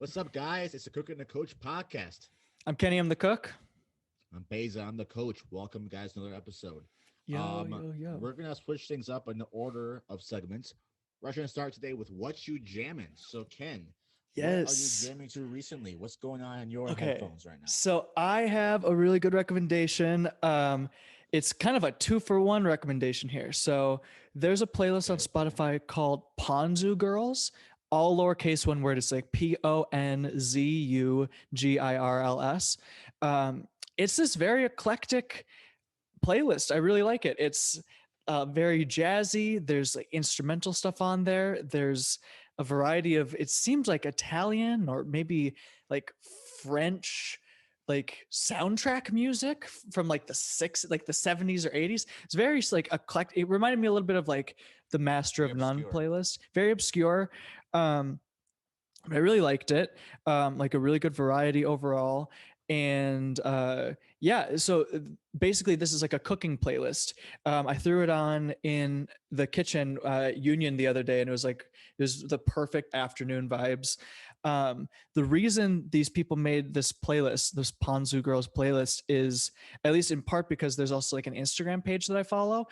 What's up, guys? It's the Cook and the Coach podcast. I'm Kenny, I'm the cook. I'm Baeza. I'm the coach. Welcome, guys, to another episode. Yo. We're gonna switch things up in the order of segments. We're gonna start today with what you jamming. So, Ken, what are you Yes. jamming to recently? What's going on in your Okay. headphones right now? So I have a really good recommendation. It's kind of a 2-for-1 recommendation here. So there's a playlist on Okay. Spotify called Ponzu Girls, all lowercase one word. It's like PONZUGIRLS. It's this very eclectic playlist. I really like it. It's very jazzy. There's like instrumental stuff on there. There's a variety of, it seems like Italian or maybe like French, like soundtrack music from like the 70s or 80s. It's very like eclectic. It reminded me a little bit of like the Master Very of None obscure. playlist. Very obscure. But I really liked it. Like a really good variety overall. And yeah, so basically this is like a cooking playlist. I threw it on in the kitchen Union the other day, and it was the perfect afternoon vibes. The reason these people made this playlist, this Ponzu Girls playlist, is at least in part because there's also like an Instagram page that I follow.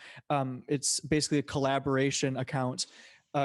It's basically a collaboration account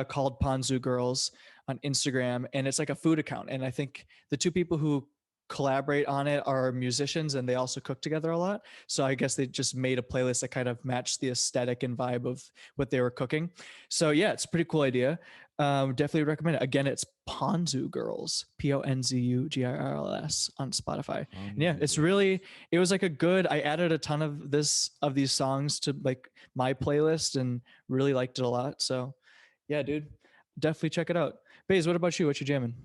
called Ponzu Girls on Instagram, and it's like a food account. And I think the two people who collaborate on it are musicians, and they also cook together a lot. So I guess they just made a playlist that kind of matched the aesthetic and vibe of what they were cooking. So yeah, it's a pretty cool idea. Definitely recommend it. Again, it's Ponzu Girls, PONZUGIRLS on Spotify. And yeah, Ponzu Girls. it was like a good, I added a ton of these songs to like my playlist and really liked it a lot. So yeah, dude, definitely check it out. Baze, what about you? What you jamming?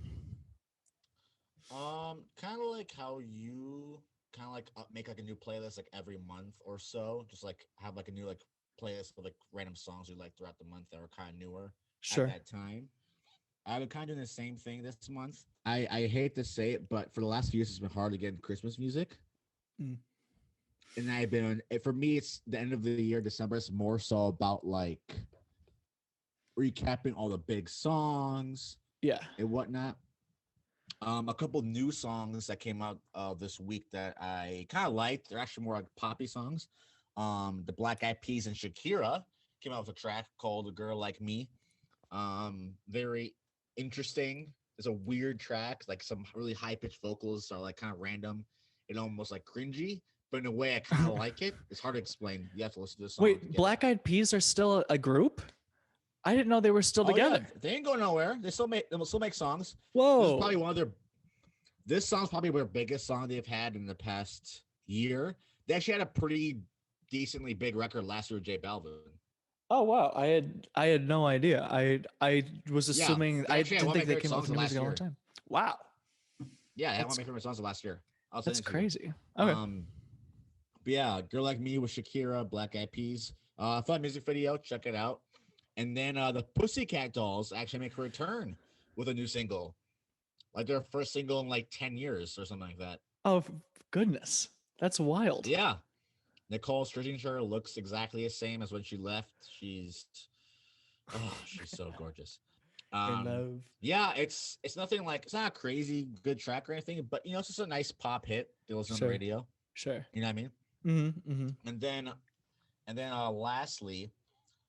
Kind of like how you kind of like make like a new playlist like every month or so. Just like have like a new like playlist of like random songs you like throughout the month that were kind of newer at Sure. that time. I've been kind of doing the same thing this month. I hate to say it, but for the last few years, it's been hard to get into Christmas music. Mm. And for me, it's the end of the year, December. It's more so about like recapping all the big songs Yeah. and whatnot. A couple new songs that came out this week that I kind of liked. They're actually more like poppy songs. The Black Eyed Peas and Shakira came out with a track called "A Girl Like Me." Very interesting. It's a weird track, like some really high pitched vocals are like kind of random and almost like cringy, but in a way I kind of like it. It's hard to explain. You have to listen to the song to Wait, get it. Black Eyed Peas are still a group? I didn't know they were still Oh yeah, together. they ain't going nowhere. They will still make songs. Whoa. This is probably one of their. This song's probably their biggest song they've had in the past year. They actually had a pretty decently big record last year with J Balvin. Oh wow. I had no idea. I was Yeah, assuming they I actually had didn't one of my think they favorite came out songs with of new last music in a long year. time. Wow. Yeah, they had one That's of my favorite songs of last year. I'll send that's it to you. crazy. Okay. But yeah, Girl Like Me with Shakira, Black Eyed Peas. Fun music video. Check it out. And then the Pussycat Dolls actually make a return with a new single, like their first single in like 10 years or something like that. Oh goodness. That's wild. Yeah, Nicole Scherzinger looks exactly the same as when she left. She's so gorgeous. In Um, love. yeah, it's nothing like it's not a crazy good track or anything, but you know, it's just a nice pop hit to listen on the Sure. radio. Sure. You know what I mean? Mm-hmm. And then lastly,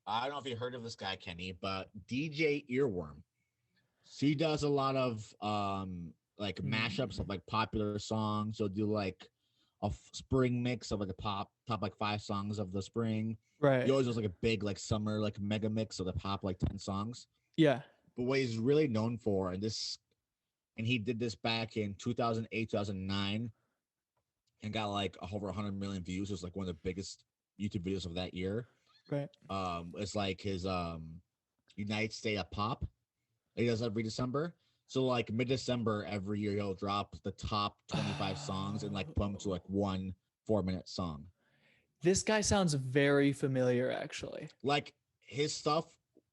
I don't know if you heard of this guy, Kenny, but DJ Earworm. She does a lot of like mashups of like popular songs. She'll do like a spring mix of like the top like 5 songs of the spring. Right. He always does like a big like summer like mega mix of the top like 10 songs. Yeah. But what he's really known for, and he did this back in 2008, 2009, and got like over 100 million views. It was like one of the biggest YouTube videos of that year. Right. It's like his United State of Pop. He does every December. So like mid-December every year he'll drop the top 25 songs and like put them to like 1 4-minute song. This guy sounds very familiar, actually. Like his stuff,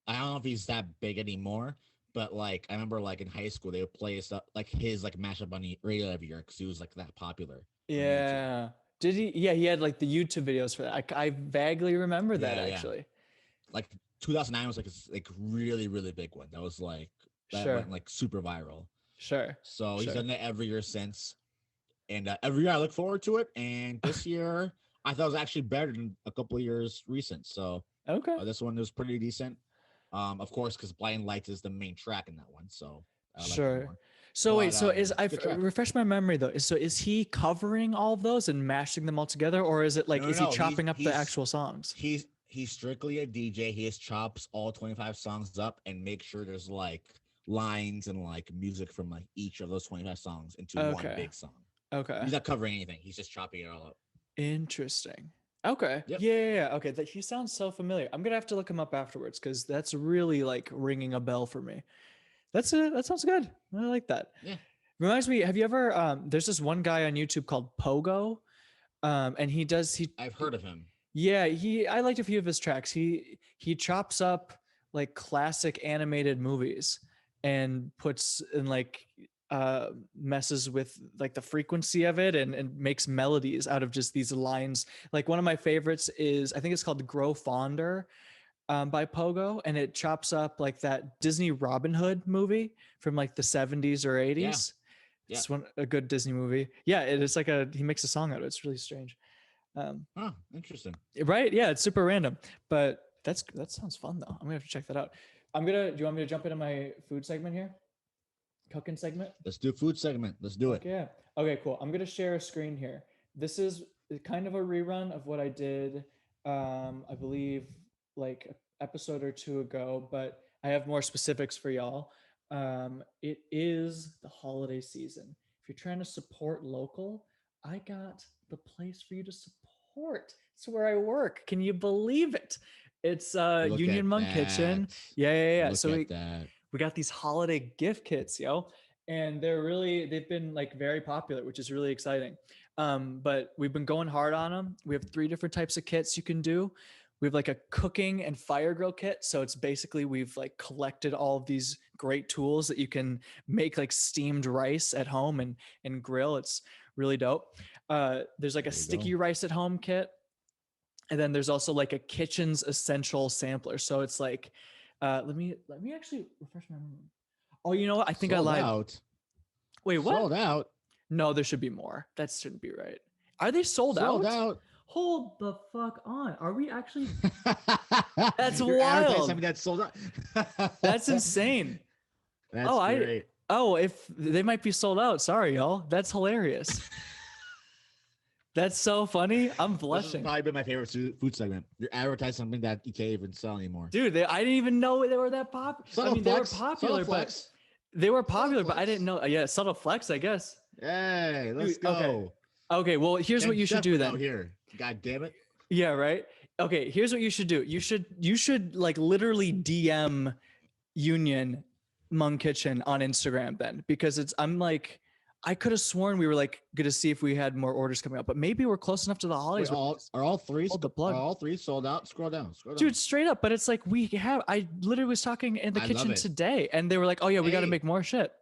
I don't know if he's that big anymore, but like I remember like in high school they would play stuff like his like mashup on the radio every year because he was like that popular. Yeah. Did he? Yeah, he had like the YouTube videos for that. I vaguely remember that Yeah. actually. Like 2009 was like a really really big one. That was like that Sure. went like super viral. Sure. So he's Sure. done that every year since, and every year I look forward to it. And this year I thought it was actually better than a couple of years recent. So Okay. this one was pretty decent. Of course, because Blind Lights is the main track in that one, so I like that Sure. more. So wait, But so is it's a I've good track. refreshed my memory though. Is he covering all of those and mashing them all together, or is it like No, no, is he no. chopping up the actual songs? He's strictly a DJ. He just chops all 25 songs up and makes sure there's like lines and like music from like each of those 25 songs into one Okay. big song. Okay. He's not covering anything. He's just chopping it all up. Interesting. Okay. Yep. Yeah, yeah, yeah. Okay. That he sounds so familiar. I'm gonna have to look him up afterwards because that's really like ringing a bell for me. That's it. That sounds good. I like that. Yeah. Reminds me, have you ever there's this one guy on YouTube called Pogo. And I've heard of him. yeah, I liked a few of his tracks. He chops up like classic animated movies and puts in like messes with like the frequency of it and makes melodies out of just these lines. Like one of my favorites is I think it's called Grow Fonder by Pogo, and it chops up like that Disney Robin Hood movie from like the 70s or Yeah. 80s. Yeah. It's a good Disney movie. Yeah, it's like he makes a song out of it. It's really strange. Oh, interesting. Right? Yeah, it's super random, but that sounds fun though. I'm gonna have to check that out. Do you want me to jump into my food segment here? Cooking segment? Let's do food segment. Let's do it. Yeah. Okay, cool. I'm gonna share a screen here. This is kind of a rerun of what I did, I believe, like an episode or two ago, but I have more specifics for y'all. It is the holiday season. If you're trying to support local, I got the place for you to support. It's where I work. Can you believe it? It's Look Union at Hmong Kitchen. that. Yeah, yeah, yeah. Look So at that. we got these holiday gift kits, yo, and they've been like very popular, which is really exciting. But we've been going hard on them. We have 3 different types of kits you can do. We have like a cooking and fire grill kit. So it's basically we've like collected all of these great tools that you can make like steamed rice at home and grill. It's really dope. There's like a sticky rice at home kit. And then there's also like a kitchen's essential sampler. So it's like, let me actually refresh my memory. Oh, you know what? I think I lied. Out. Wait, what? Sold out. No, there should be more. That shouldn't be right. Are they sold out? Hold the fuck on. Are we actually? That's You're wild. something that's sold out. That's insane. That's great. If they might be sold out. Sorry, y'all. That's hilarious. That's so funny. I'm blushing. This has probably been my favorite food segment. You're advertising something that you can't even sell anymore. Dude, I didn't even know they were that popular. I mean, they were popular, but I didn't know. Yeah, subtle flex, I guess. Hey, let's go. Okay, well, here's what you should do then. Here. God damn it. Yeah, right. Okay, here's what you should do. You should like literally DM Union Hmong Kitchen on Instagram then, because I'm like, I could have sworn we were like going to see if we had more orders coming up, but maybe we're close enough to the holidays. Are all three sold out? Scroll down. Dude, straight up. But it's like I literally was talking in the kitchen today, and they were like, "Oh yeah, we got to make more shit."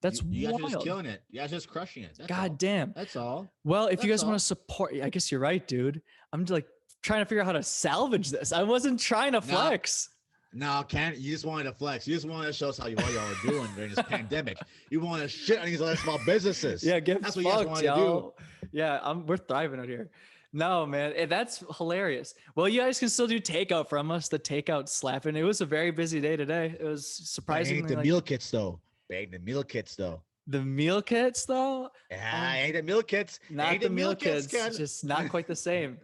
That's you guys wild. are just killing it. You guys are just crushing it. God damn. That's all. Well, if you guys want to support, I guess you're right, dude. I'm like trying to figure out how to salvage this. I wasn't trying to flex. No, you just wanted to flex. You just wanted to show us how y'all are doing during this pandemic. You want to shit on these other small businesses. Yeah, that's what you guys want to do. Yeah, we're thriving out here. No, man, that's hilarious. Well, you guys can still do takeout from us. The takeout slapping. It was a very busy day today. It was surprisingly. I hate the meal kits though. The meal kits though. The meal kits though. Yeah, I hate the meal kits. Not the meal kits. Just not quite the same.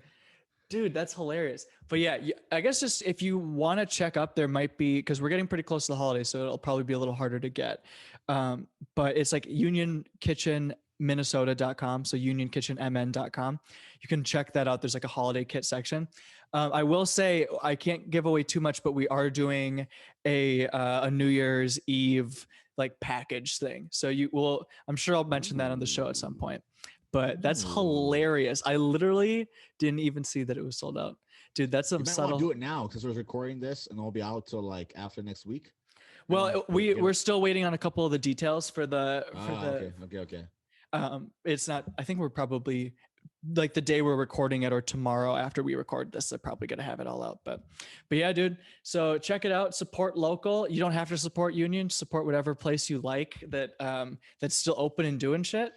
Dude, that's hilarious. But yeah, I guess just if you want to check up, there might be, because we're getting pretty close to the holidays, so it'll probably be a little harder to get. But it's like unionkitchenminnesota.com, so unionkitchenmn.com. You can check that out. There's like a holiday kit section. I will say I can't give away too much, but we are doing a New Year's Eve like package thing. So I'm sure I'll mention that on the show at some point. But that's hilarious. I literally didn't even see that it was sold out. Dude, that's some subtle. Want to do it now because we're recording this and it'll be out till like after next week. Well, we're still waiting on a couple of the details for the okay. it's not, I think we're probably like the day we're recording it or tomorrow after we record this, they're probably going to have it all out. But yeah, dude. So check it out. Support local. You don't have to support Union. Support whatever place you like that's still open and doing shit.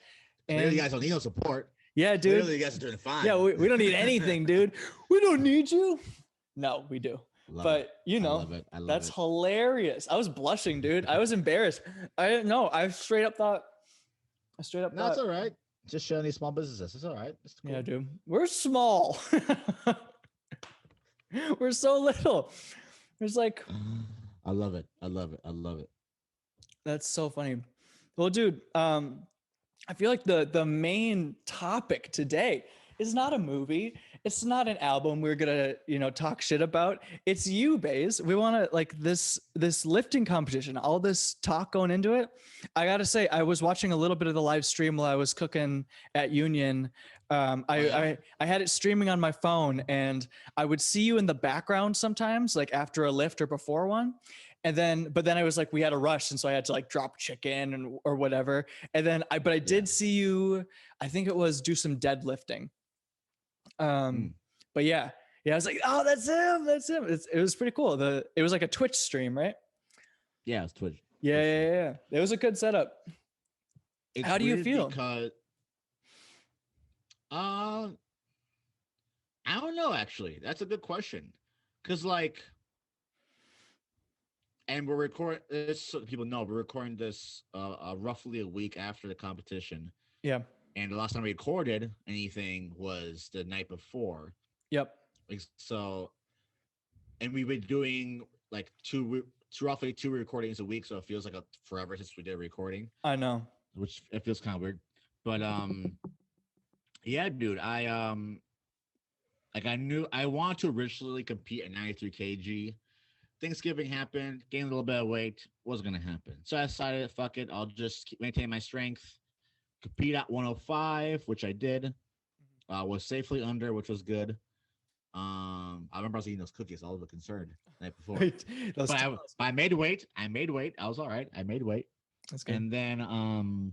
Clearly, And you guys don't need no support. yeah, dude. Clearly, you guys are doing fine. Yeah, we don't need anything, dude. We don't need you. No, we do. Love But it. you know, I love it. I love that's it. hilarious. I was blushing, dude. I was embarrassed. I didn't know. I straight up thought. No, it's all right. Just showing these small businesses. It's all right. It's cool. Yeah, dude. We're small. We're so little. There's like. I love it. I love it. I love it. That's so funny. Well, dude, I feel like the main topic today is not a movie. It's not an album we're gonna, talk shit about. It's you, Baez. We want to like this lifting competition, all this talk going into it. I gotta say, I was watching a little bit of the live stream while I was cooking at Union. I had it streaming on my phone, and I would see you in the background sometimes, like after a lift or before one. But then I was like, we had a rush. And so I had to like drop chicken or whatever. And then I did see you, I think it was do some deadlifting. But yeah, I was like, oh, that's him. It was pretty cool. It was like a Twitch stream, right? Yeah, it's Twitch. Yeah. It was a good setup. How do you feel? Because, I don't know, actually. That's a good question. Because like, and we're recording this so people know we're recording this roughly a week after the competition. Yeah. And the last time we recorded anything was the night before. Yep. So, and we've been doing like roughly two recordings a week, so it feels like forever since we did a recording. I know. Which it feels kind of weird. But yeah, dude, I knew I wanted to originally compete at 93 kg. Thanksgiving happened, gained a little bit of weight, wasn't gonna happen. So I decided, fuck it, I'll just maintain my strength, compete at 105, which I did. Was safely under, which was good. I remember I was eating those cookies. I was a little concerned the night before. But I made weight. I was all right. I made weight. That's good. And then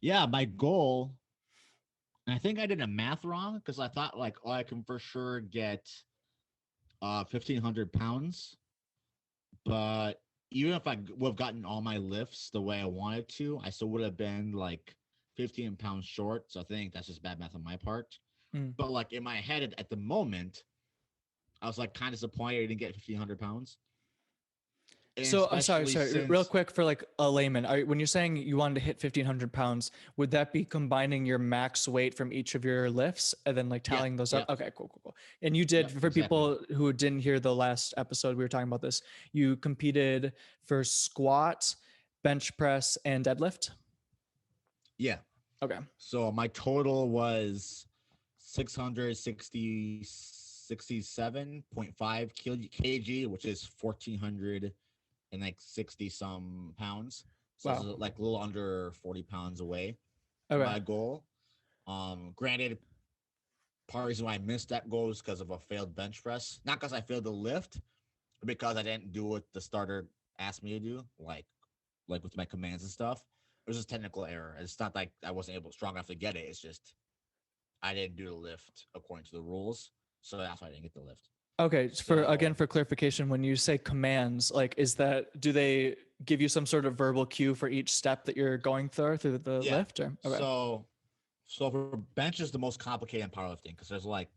yeah, my goal, and I think I did a math wrong because I thought like, oh, I can for sure get 1,500 pounds, but even if I would have gotten all my lifts the way I wanted to, I still would have been like 15 pounds short. So I think that's just bad math on my part. But like in my head at the moment, I was like kind of disappointed I didn't get 1,500 pounds. So I'm sorry, real quick for like a layman. When you're saying you wanted to hit 1,500 pounds, would that be combining your max weight from each of your lifts and then like tallying those up? Okay, cool. And you did, for people who didn't hear the last episode, we were talking about this. You competed for squat, bench press, and deadlift? Yeah. Okay. So my total was 667.5 kg, which is 1,460 some pounds. So it's like a little under 40 pounds away from my goal. Granted, part of the reason why I missed that goal is because of a failed bench press. Not because I failed the lift, but because I didn't do what the starter asked me to do, like with my commands and stuff. It was just technical error. It's not like I wasn't strong enough to get it. It's just I didn't do the lift according to the rules. So that's why I didn't get the lift. Okay. For clarification, when you say commands, like, do they give you some sort of verbal cue for each step that you're going through the lift? Or? Okay. So for bench is the most complicated in powerlifting because there's like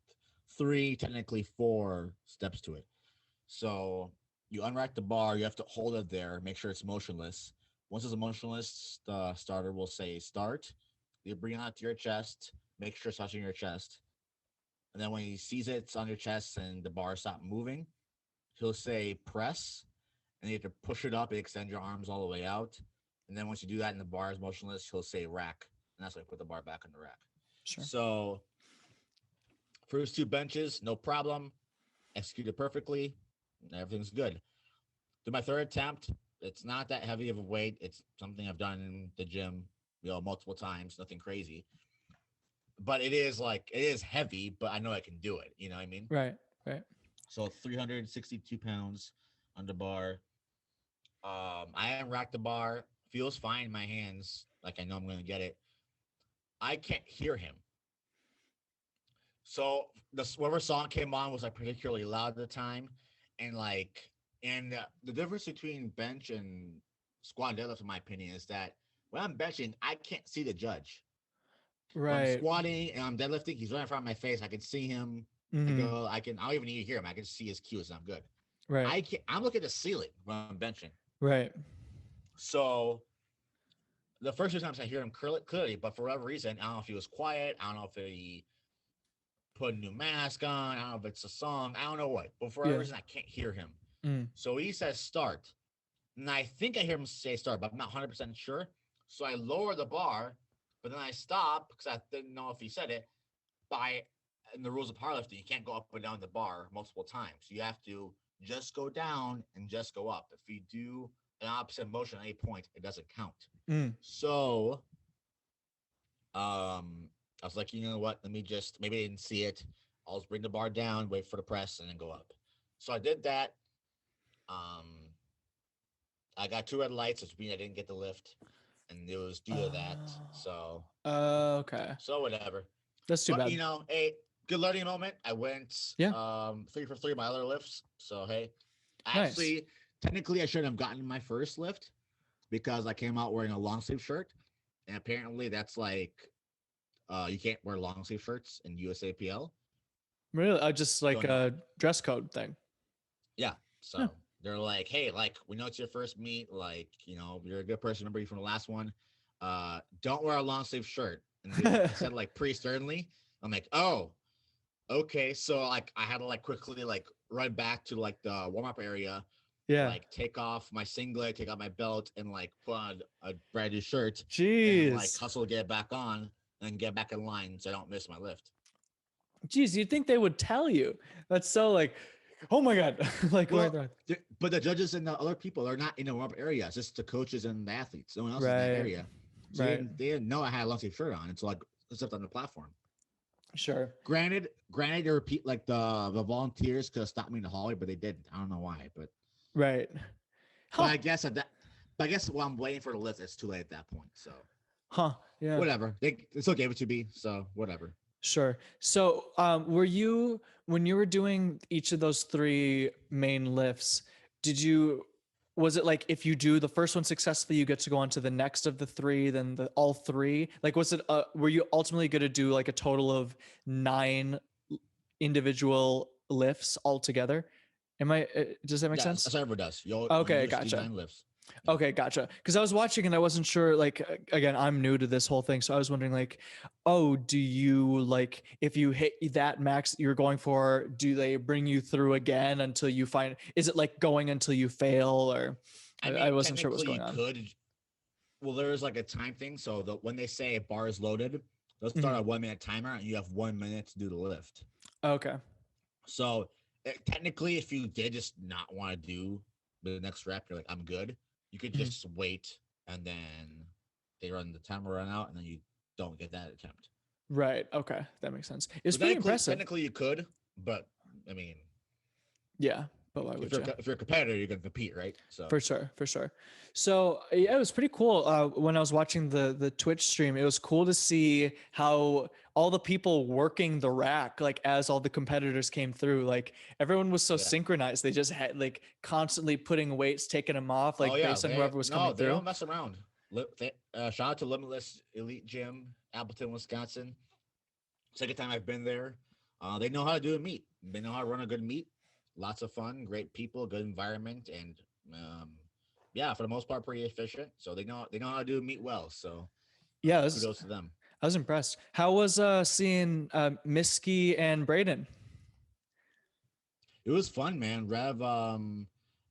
3, technically 4 steps to it. So you unrack the bar, you have to hold it there, make sure it's motionless. Once it's motionless, the starter will say start. You bring it out to your chest, make sure it's touching your chest. And then when he sees it's on your chest and the bar stopped moving, he'll say press. And you have to push it up and extend your arms all the way out. And then once you do that and the bar is motionless, he'll say rack. And that's when you put the bar back on the rack. Sure. So first 2 benches, no problem. Executed perfectly. Everything's good. To my 3rd attempt, it's not that heavy of a weight. It's something I've done in the gym, multiple times, nothing crazy. But it is heavy, but I know I can do it. You know what I mean? Right. So 362 pounds on the bar. I unracked the bar. Feels fine in my hands. Like I know I'm going to get it. I can't hear him. So whatever song came on was like particularly loud at the time, and like, and the difference between bench and squat and deadlift, in my opinion, is that when I'm benching, I can't see the judge. When I'm Right. squatting and I'm deadlifting, he's right in front of my face. I can see him. Mm-hmm. I don't even need to hear him. I can see his cues. And I'm good. Right. I'm looking at the ceiling when I'm benching. Right. So the first few times I hear him clearly, but for whatever reason, I don't know if he was quiet. I don't know if he put a new mask on. I don't know if it's a song. I don't know what. But for whatever Yeah. reason, I can't hear him. Mm. So he says start. And I think I hear him say start, but I'm not 100% sure. So I lower the bar, but then I stop because I didn't know if he said it. By in the rules of powerlifting, you can't go up and down the bar multiple times. You have to just go down and just go up. If you do an opposite motion at any point, it doesn't count. Mm. So I was like, you know what? Let me just maybe I didn't see it. I'll just bring the bar down, wait for the press, and then go up. So I did that. Um, I got 2 red lights, which means I didn't get the lift, and it was due to that. So, Okay. so whatever. That's too But bad. a good learning moment. I went Yeah. 3 for 3 my other lifts. So hey, Nice. actually, technically, I shouldn't have gotten my first lift because I came out wearing a long sleeve shirt, and apparently that's like you can't wear long sleeve shirts in USAPL. Really? Just like Don't know. a dress code thing. Yeah. So Huh. they're like, hey, like we know it's your first meet. Like you're a good person. Remember you from the last one. Don't wear a long sleeve shirt. And they said like pretty sternly. I'm like, oh, okay. So like I had to like quickly like run back to like the warm up area, Yeah. like take off my singlet, take off my belt, and like put on a brand new shirt and like Jeez. hustle to get it back on and get back in line so I don't miss my lift. Jeez, you'd think they would tell you. That's so like, oh my God. Like, Well, but the judges and the other people are not in the warm up area. It's just the coaches and the athletes. No one else is in that right. area. So Right. they didn't know I had a long sleeve shirt on until like except on the platform. Sure. Granted, they repeat like the volunteers could have stopped me in the hallway, but they didn't. I don't know why, but Right. but Huh. I guess while I'm waiting for the lift, it's too late at that point. So Huh. Yeah. whatever. They still gave it to me, so whatever. Sure. So, were you when you were doing each of those 3 main lifts, was it like if you do the first one successfully, you get to go on to the next of the 3, then all 3? Like, was it were you ultimately going to do like a total of 9 individual lifts altogether? Does that make sense? That's what everyone does. Okay, You just do gotcha. 9 lifts. Okay, gotcha. Because I was watching and I wasn't sure. Like, again, I'm new to this whole thing, so I was wondering, like, oh, do you like if you hit that max that you're going for, do they bring you through again until you find? Is it like going until you fail, or I wasn't sure what was going on. Well, there's like a time thing. So when they say a bar is loaded, they'll start a 1 minute timer, and you have 1 minute to do the lift. Okay. So technically, if you did just not want to do the next rep, you're like, I'm good. You could just wait, and then they run the timer run out, and then you don't get that attempt. Right. Okay, that makes sense. It's pretty impressive. Technically, you could, but I mean, yeah. But why would you? If you're a competitor, you're gonna compete, right? So for sure. So yeah, it was pretty cool. When I was watching the Twitch stream, it was cool to see how all the people working the rack, like as all the competitors came through, like everyone was so synchronized. They just had like constantly putting weights, taking them off, like based on whoever was coming through. They don't mess around. Shout out to Limitless Elite Gym, Appleton, Wisconsin. Second time I've been there. They know how to do a meet. They know how to run a good meet. Lots of fun, great people, good environment, and yeah, for the most part, pretty efficient. So they know how to do a meet well. So yeah, kudos to them. I was impressed. How was seeing Miski and Braden? It was fun, man. Rev, I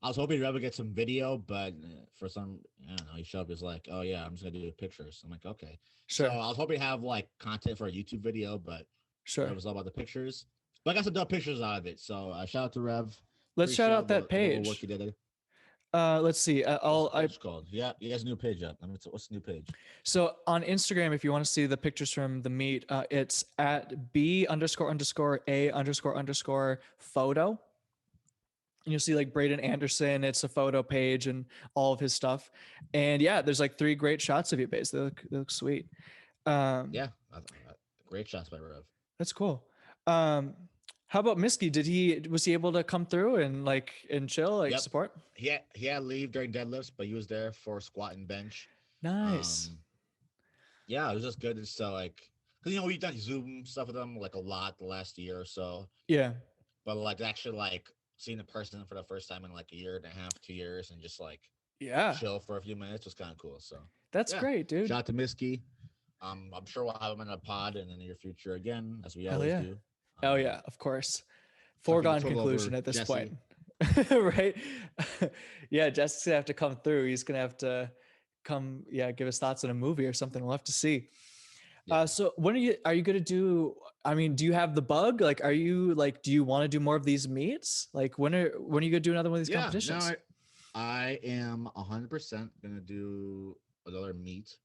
was hoping Rev would get some video, but for some, I don't know, he showed up. He's like, "Oh yeah, I'm just gonna do pictures." I'm like, "Okay." Sure. So I was hoping to have like content for a YouTube video, but sure, it was all about the pictures. But I got some dope pictures out of it. So shout out to Rev. Let's shout out that page. Work you did. Let's see. It's called. Yeah, you guys a new page up. I mean, what's the new page? So on Instagram, if you want to see the pictures from the meet, it's at B__A__photo. And you'll see like Braden Anderson. It's a photo page and all of his stuff. And yeah, there's like 3 great shots of you, Baeza. They look sweet. Yeah, great shots by Rev. That's cool. Um, how about Miski? Was he able to come through and chill, like Yep. support? He had leave during deadlifts, but he was there for squat and bench. Nice. Um, yeah, it was just good to like, cause we've done Zoom stuff with them like a lot the last year or so, Yeah. but like actually like seeing a person for the first time in like a year and a half, 2 years, and just like Yeah. chill for a few minutes was kind of cool. So That's yeah, great, dude. shout out to Miski. I'm sure we'll have him in a pod in the near future again, as we Hell always yeah. do. Oh yeah, of course. Some people Foregone took conclusion over at this point. Jesse. Right? Yeah, Jesse's gonna have to come through. He's gonna have to come, yeah, give his thoughts on a movie or something. We'll have to see. Yeah. So when are you gonna do, I mean, do you have the bug? Like, do you want to do more of these meets? Like when are you gonna do another one of these Yeah. No, competitions? I am 100% gonna do another meet.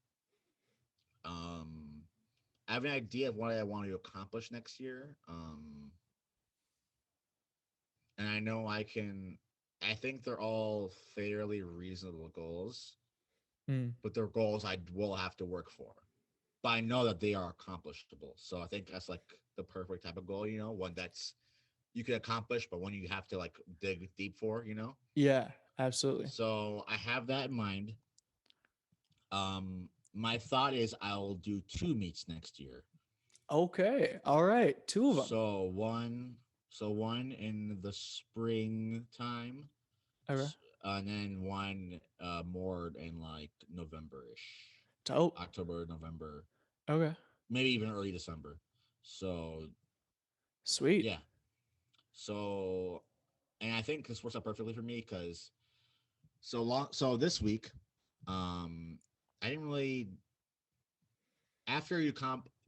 Um, I have an idea of what I want to accomplish next year. And I know I can. I think they're all fairly reasonable goals, Mm, but they're goals I will have to work for. But I know that they are accomplishable. So I think that's like the perfect type of goal. One that's you can accomplish, but one you have to like dig deep for. yeah, absolutely. So I have that in mind. My thought is I'll do two meets next year. Okay. All right. Two of them. So one in the springtime, Okay. and then one more in like November-ish, Dope. October, November, Okay. maybe even early December. So Sweet. yeah, so and I think this works out perfectly for me because so this week, I didn't really after you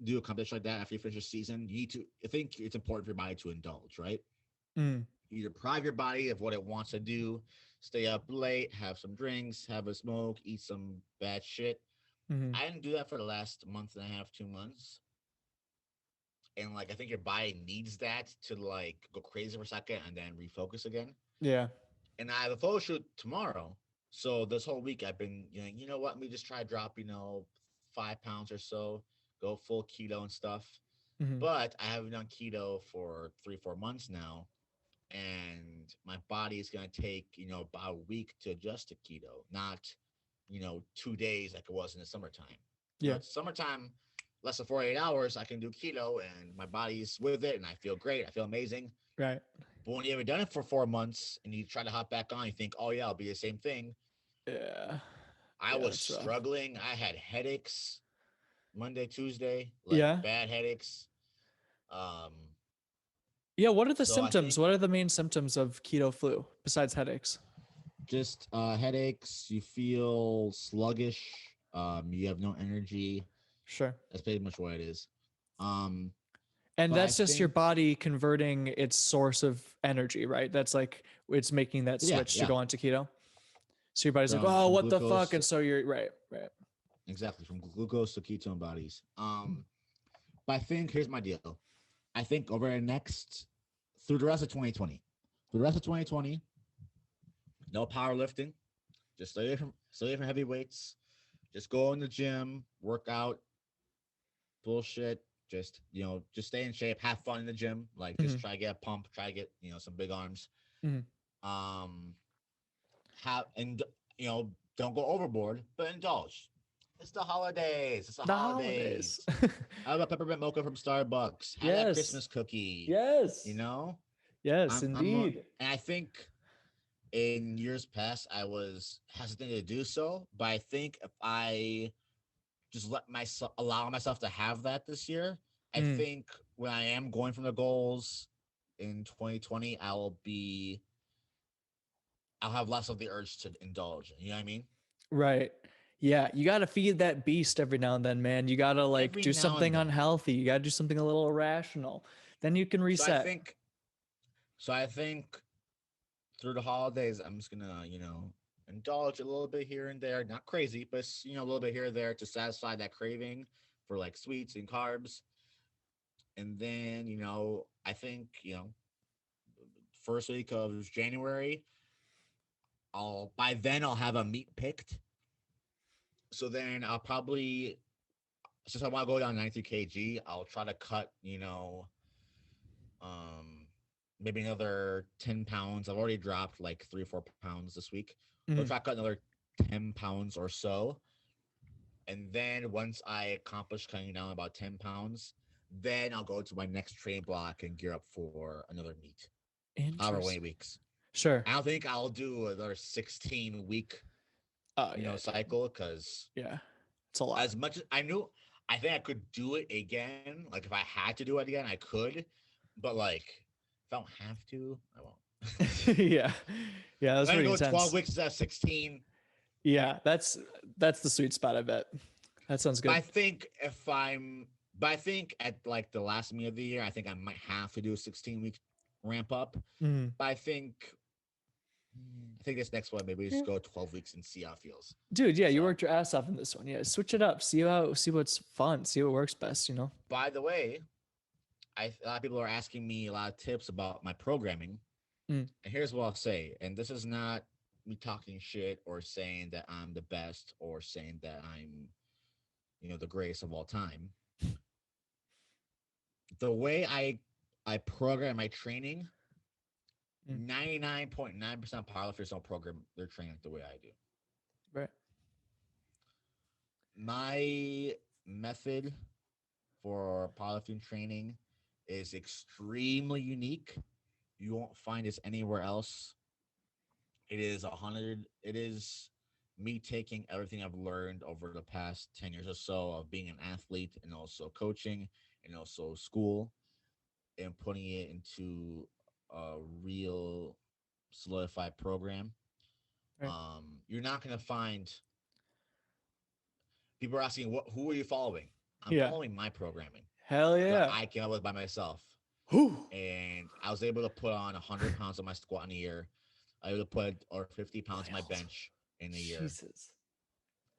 do a competition like that after you finish a season, you need to. I think it's important for your body to indulge, right? Mm, You deprive your body of what it wants to do, stay up late, have some drinks, have a smoke, eat some bad shit. mm-hmm. I didn't do that for the last month and a half, 2 months. And like I think your body needs that to like go crazy for a second and then refocus again. Yeah. And I have a photo shoot tomorrow. So this whole week I've been, what, let me just try to drop, 5 pounds or so, go full keto and stuff. Mm-hmm. But I haven't done keto for 3, 4 months now. And my body is going to take, about a week to adjust to keto, not, 2 days like it was in the summertime. Yeah. It's summertime, less than 48 hours, I can do keto and my body's with it and I feel great. I feel amazing. Right. But when you haven't done it for 4 months and you try to hop back on, you think, oh, yeah, I'll be the same thing. Yeah. I Yeah, was that's rough. struggling. I had headaches Monday, Tuesday, like Yeah. bad headaches. Um, Yeah. What are the so I symptoms? think What are the main symptoms of keto flu besides headaches? just headaches, you feel sluggish, you have no energy. Sure. That's pretty much what it is. Um, And but I that's just your think, body converting its source of energy, right? That's like it's making that yeah, switch to yeah, go onto keto. So your body's like, from oh, from what the fuck? glucose, And so you're right, right. exactly, from glucose to ketone bodies. But I think here's my deal. I think over the next through the rest of 2020, through the rest of 2020, no powerlifting, just stay away from heavy weights, just go in the gym, work out, bullshit. Just stay in shape, have fun in the gym. Like Mm-hmm. just try to get a pump, try to get some big arms. Mm-hmm. Um, have and don't go overboard, but indulge. It's the holidays. It's the The holidays. holidays. Have a peppermint mocha from Starbucks. Have that Yes. Christmas cookie. You Yes. know, Yes, I'm indeed. and I think in years past I was hesitant to do so, but I think if I just allow myself to have that this year, I Mm, think when I am going from the goals in 2020, I'll have less of the urge to indulge. You know what I mean? right. Yeah, you got to feed that beast every now and then, man. You got to like Every do now and something then. unhealthy. You got to do something a little irrational. Then you can So I reset. think so I think through the holidays I'm just gonna, indulge a little bit here and there. Not crazy, but a little bit here and there to satisfy that craving for like sweets and carbs. And then, I think, first week of January, I'll have a meat picked. So then I'll probably since I want to go down 90 kg, I'll try to cut, Maybe another 10 pounds. I've already dropped like 3 or 4 pounds this week. So I'll Mm. try to cut another 10 pounds or so. And then once I accomplish cutting down about 10 pounds, then I'll go to my next training block and gear up for another meet. However many Interesting. weeks. Sure. I don't think I'll do another 16-week, Oh yeah. cycle, because Yeah. It's a lot. as much as I think I could do it again. Like if I had to do it again, I could. But like if I don't have to, I won't. Yeah. Yeah, that's I'm gonna pretty go 12 intense. weeks instead of 16. Yeah, that's the sweet spot, I bet. That sounds But good. I think at like the last meet of the year, I think I might have to do a 16-week ramp up. Mm. But I think this next one maybe just go 12 weeks and see how it feels. Dude, yeah, you So, worked your ass off in this one. Yeah, switch it up. See what's fun. See what works best, you know? by the way, a lot of people are asking me a lot of tips about my programming. Mm. And here's what I'll say. And this is not me talking shit or saying that I'm the best or saying that I'm, the greatest of all time. The way I program my training, 99.9% of powerlifters don't program their training the way I do. Right. My method for powerlifting training is extremely unique. You won't find this anywhere else. It is me taking everything I've learned over the past 10 years or so of being an athlete and also coaching and also school, and putting it into a real solidified program. Right. You're not going to find people are asking, who are you following? I'm Yeah. following my programming Hell that yeah. I came up with by myself. Whew. And I was able to put on 100 pounds on my squat in a year. I was able to put or 50 pounds on my bench in a year. Jesus.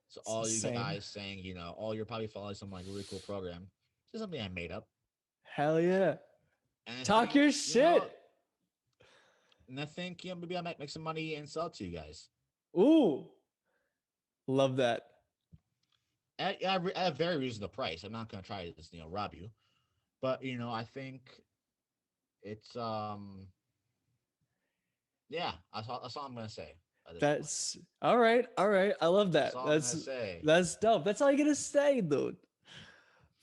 So It's all you insane. guys saying, oh, you're probably following some like really cool program. It's something I made up. Hell yeah. And I Talk think, your shit. And I think, maybe I might make some money and sell it to you guys. Ooh. Love that. At a very reasonable price. I'm not going to try to just, rob you. But, I think it's, yeah, that's all I'm going to say. That's all right. All right. I love that. That's all I'm going to say. That's dope. That's all you gotta say, dude.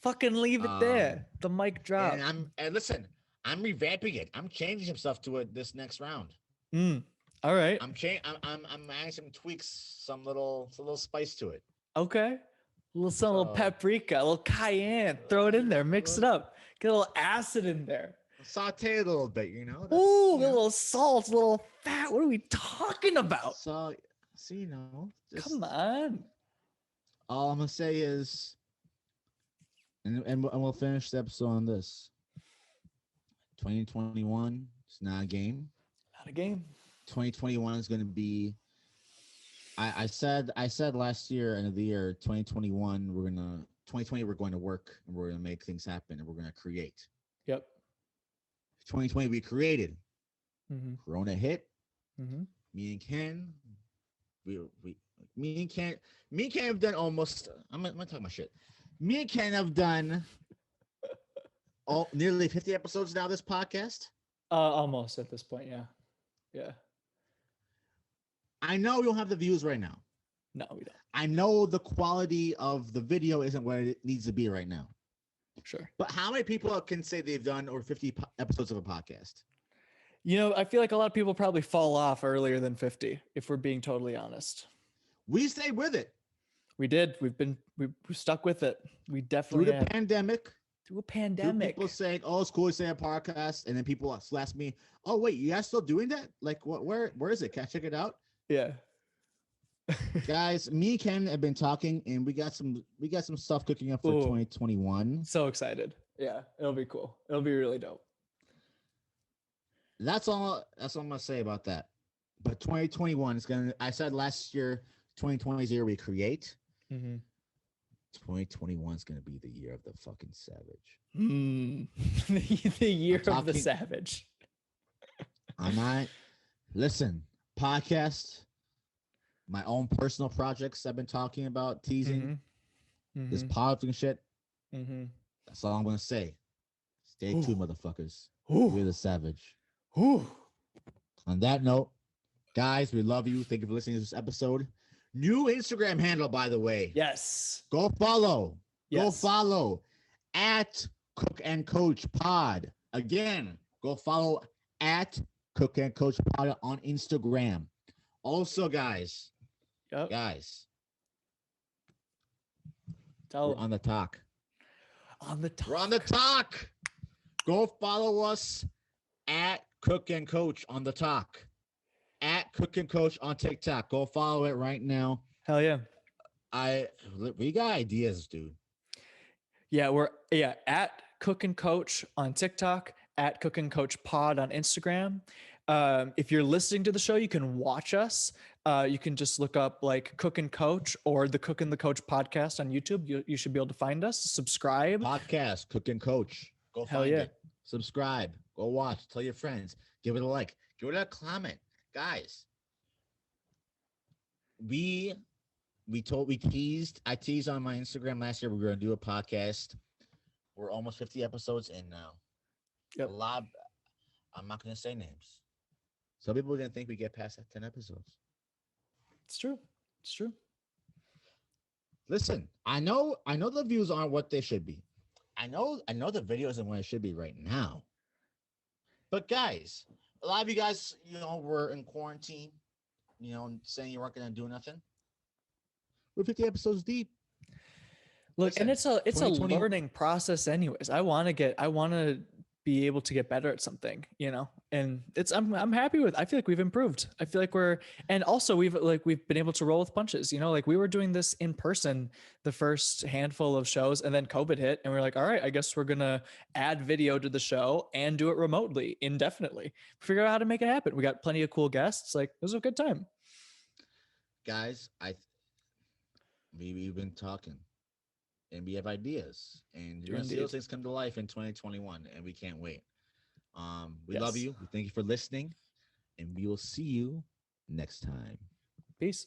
Fucking leave it there. The mic drop. And listen, I'm revamping it. I'm changing some stuff to it this next round. All right. I'm adding some tweaks, some little spice to it. Okay. A little paprika, a little cayenne. Throw it in there. Mix it up. Get a little acid in there. Saute it a little bit, Ooh, a little salt, a little fat. What are we talking about? So, come on. All I'm gonna say is, and we'll finish the episode on this. 2021 is not a game. Not a game. 2021 is going to be. I said last year, end of the year, 2021 2020 we're going to work and we're going to make things happen and we're going to create. Yep. 2020 we created. Corona hit. Me and Ken, me and Ken have done almost. I'm gonna talk my shit. Me and Ken have done nearly 50 episodes now. This podcast. Almost at this point, yeah. Yeah. I know we don't have the views right now. No, we don't. I know the quality of the video isn't what it needs to be right now. Sure. But how many people can say they've done over 50 episodes of a podcast? I feel like a lot of people probably fall off earlier than 50, if we're being totally honest. We stayed with it. We did. We stuck with it. We definitely through the pandemic. Through a pandemic. People saying, "Oh, it's cool to say a podcast," and then people ask me, "Oh, wait, you guys still doing that? Like, what? Where is it? Can I check it out?" Yeah. Guys, me and Ken have been talking, and we got some stuff cooking up for 2021. So excited! Yeah, it'll be cool. It'll be really dope. That's all I'm gonna say about that. But 2021 is gonna. I said last year, 2020 is the year we create. 2021 is gonna be the year of the fucking savage. The year of the savage. I'm not. Listen, podcast. My own personal projects I've been talking about, teasing. This powerlifting shit. That's all I'm gonna say. Stay tuned, motherfuckers. You're the savage. Ooh. On that note, guys, we love you. Thank you for listening to this episode. New Instagram handle, by the way. Yes. Go follow. Yes. Go follow at Cook and Coach Pod. Again, go follow at Cook and Coach Pod on Instagram. Also, guys, Yep. guys, Tell we're them. on the talk. On the talk. We're on the talk. Go follow us at Cook and Coach on the talk. At Cook and Coach on TikTok. Go follow it right now. Hell yeah. We got ideas, dude. Yeah, we're at Cook and Coach on TikTok, at Cook and Coach Pod on Instagram. If you're listening to the show, you can watch us. You can just look up like Cook and Coach or the Cook and the Coach podcast on YouTube. You should be able to find us. Subscribe. Podcast Cook and Coach. Go Hell find yeah. it. Subscribe. Go watch. Tell your friends. Give it a like. Give it a comment, guys. I teased on my Instagram last year we were gonna do a podcast. We're almost 50 episodes in now. Yep. A lot. I'm not gonna say names. Some people are gonna think we get past 10 episodes. It's true. It's true. Listen, I know the views aren't what they should be. I know the video isn't what it should be right now. But guys, a lot of you guys, were in quarantine, saying you weren't gonna do nothing. We're 50 episodes deep. Look, Listen, and it's a 2020 learning process anyways. I want to be able to get better at something, and I'm happy with, I feel like we've improved. I feel like and also we've been able to roll with punches, like we were doing this in person the first handful of shows, and then COVID hit and we're like, all right, I guess we're going to add video to the show and do it remotely indefinitely. Figure out how to make it happen. We got plenty of cool guests. Like, it was a good time. Guys, we've been talking. And we have ideas, and you're gonna see those things come to life in 2021, and we can't wait. We love you. We thank you for listening, and we will see you next time. Peace.